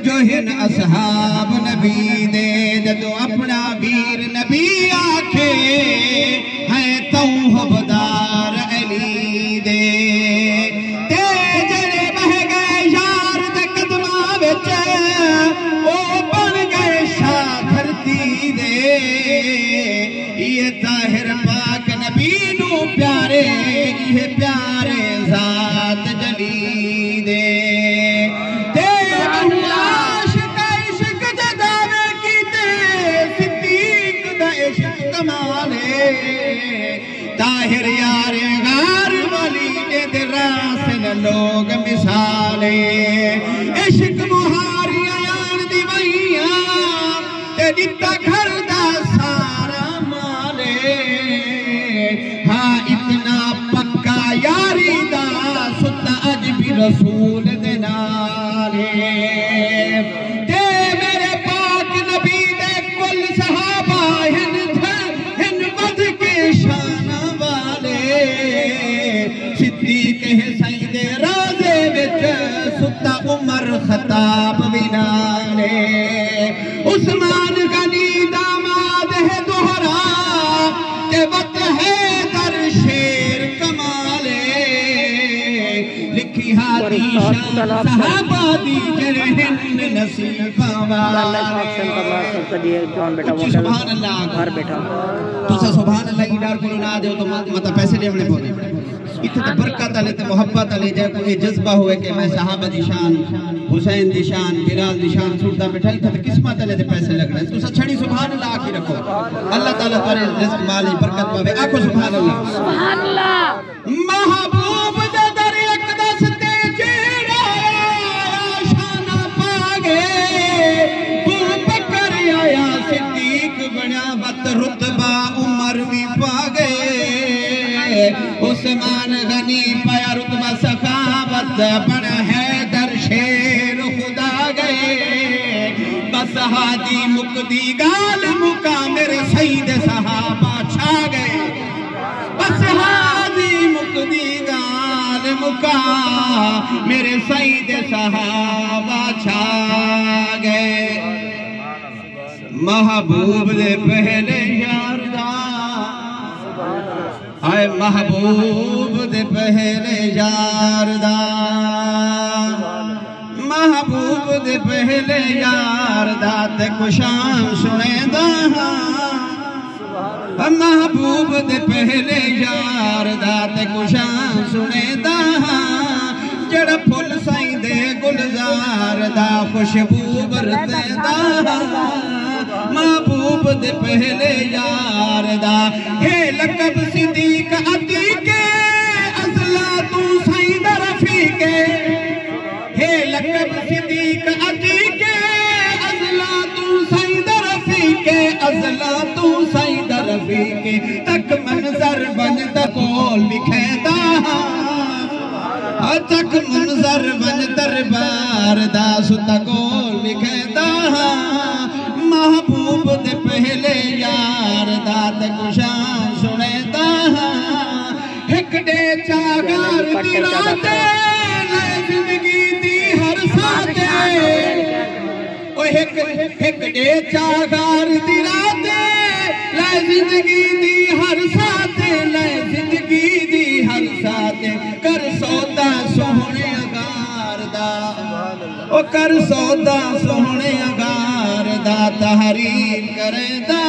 जो हिन असहाब नबी दे जदो अपना वीर नबी आखे है तू हबदार अली दे ते जड़े बह गए यार दे कदमा विच ओ बन गए शाह धरती दे ये ताहिर पाक नबी नू प्यारे ये प्यारे जात जली दे ताहिर यार गार वाली दे रासन लोग मिसाले इश्क मुहारियां यार दी वैया ते दिता घर दा सारा माले हाँ इतना पक्का यारी दा सुता अज भी रसूल दे नाले ते मेरे पाक नबी दे कुल सहाबा हिन वध के शान सिद्दीक है सईदे राज़े विच सुता उमर खताब विनाले उस्मान गनी दामाद है दोहरा के वत है दर शेर कमाले लिखी हादी शान सहाबा दी जरहिन नसीबा वाले सुभान अल्लाह घर बैठा तुसा सुभान अल्लाह इडार को ना दे तो मत पैसे देवने पौने इथे तो बरकत आले ते मोहब्बत आले जे कोई जज्बा होए कि मैं सहाबा दी शान हुसैन दी शान बिलाल दी शान सुनता बैठा इथे तो किस्मत आले ते पैसे लगने तुसा छड़ी सुभान अल्लाह आखी रखो अल्लाह ताला करे रिज़्क माल बरकत पावे आखो सुभान अल्लाह महबूब दे दर एक दस्ते जेड़ा शान पागे बू बकर आया सिद्दीक बना वत रुतबा उमर भी पागे उस्मान गनी पाया रुतबा सखावत बन है दर शेर खुदा गए बस हादी मुकदी गाल मुका मेरे सईद सहाबा छा गए बस हादी मुकदी गाल मुका मेरे सईद सहाबा छा गए महबूब दे पहले यार आए महबूब दे पहले यार दा महबूब दे पहले यार दा ते कुशाम सुनेंदा महबूब दे पहले यार दा ते कुशाम सुनेंदा जड़ा फुल साईं दे गुलजार दा खुशबू बरतेंदा महबूब दे पहले यार दा हे लकब सिद्दीक अतीके अज़ला तू साईं दा रफीके हे लकब सिद्दीक अतीके अज़ला तू साईं दा रफीके अज़ला तू साईं दा रफीके तक मंजर बन दा कोल लिखेदा तक मंजर बन दरबार दा सुता कोल लिखेदा महबूब दे पहले यार दा ते कुशान सुनेदा एक डे चागार दी राते जिंदगी दी हर साते ओ एक डे चागार दी राते ले जिंदगी दी हर साते ले जिंदगी दी हर साते कर सौदा सोहने अगार दा ओ कर सौदा सोहने अगार दा तहरीर करेंदा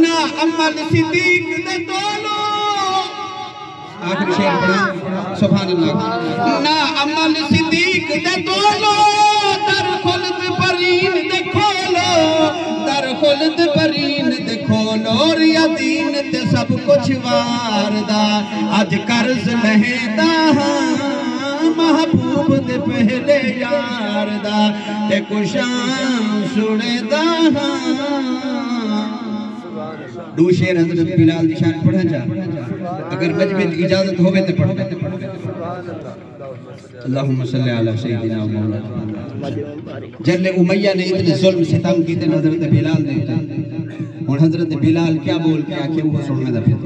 ना अमल सिद्दीक दे तोलो आखिरी शेर पढ़ा सुभान अल्लाह ना अमल सिद्दीक दे तोलो दर खुल्द परीन दे खोलो दर खुल्द परीन दे खोलो रिया दीन ते सब कुछ वारदा अज कर्ज लहेदा महबूब दे पहले यार दा ते कुशान सुनेदा दो शेर हजरत बिलाल दी शान पढ़ा जा अगर मजबूत इजाजत होवे ते पढ़ अल्लाहुम्मा सल्ली अला सय्यिदिना मौलाना जल्ले उमैया ने इतने जुल्म सितम कीते हजरत बिलाल ने और हजरत बिलाल क्या बोल के आके वो सुनने दा फिर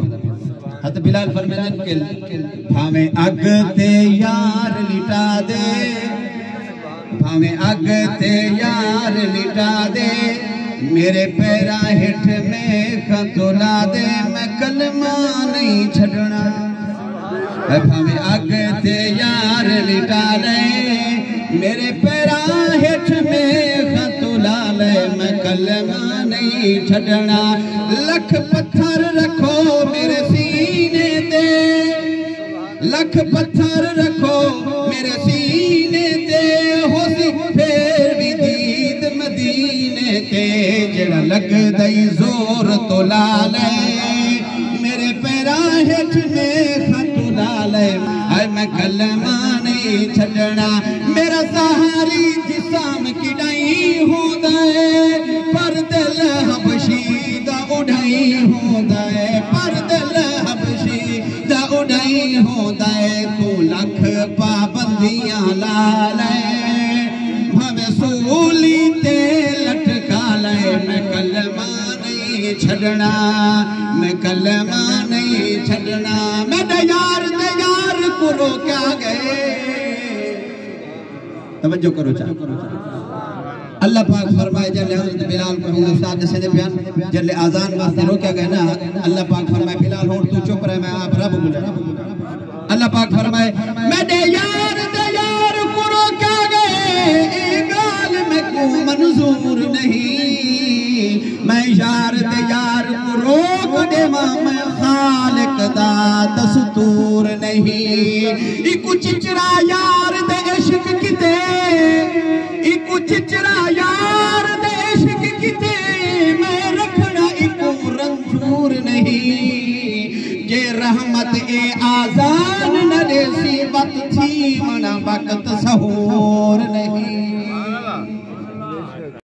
हत बिलाल फरमाते के भावे अग ते यार लिटा दे भावे अग ते यार लिटा दे मेरे पैरा हेठ में खतुला दे मैं कलमा नहीं छड़ना भावे अग ते यार लिटा ले मेरे पैरा हेठ में खतुला ले मैं कलमा नहीं छड़ना लख पत्थर रखो मेरे सीने ते लख पत्थर रखो मेरे सीने ते होसी फिर भी दीद मदीने ते जड़ा लग दई जोर तो लाले मेरे पैरा हेठ में खतु लाले हाय मैं कलमा नहीं छड़ना मेरा सहारी जिसाम किडाई होंदा है पर दिल हबशी दा उड़ाई होंदा है पर दिल हबशी दा उड़ाई होंदा है तू लख पाबंदियां ला ले भावे सूली ते लटका ले मैं कलमा नहीं छड़ना मैं कलमा नहीं छड़ना मैं दयार को क्या गए तवज्जो करो अल्लाह पाक फरमाए जल्ले हज़रत बिलाल को हुन उस्ताद ने से बयान जल्ले अजान वास्ते रोका गया ना अल्लाह पाक फरमाए बिलाल हो तू चुप रह मैं आप रब बुला अल्लाह पाक फरमाए मैं दे यार को रोका गए ए गाल में को मंजूर नहीं मैं यार को रोक दे मैं खालिक दा दस्तूर नहीं इकु चिचरा यार दे इश्क किते इकु चिचरा यार दे इश्क किते मैं रखना इकु रंजूर नहीं जे रहमत ए आजान न देसी वक्त थी मना वक्त सहूर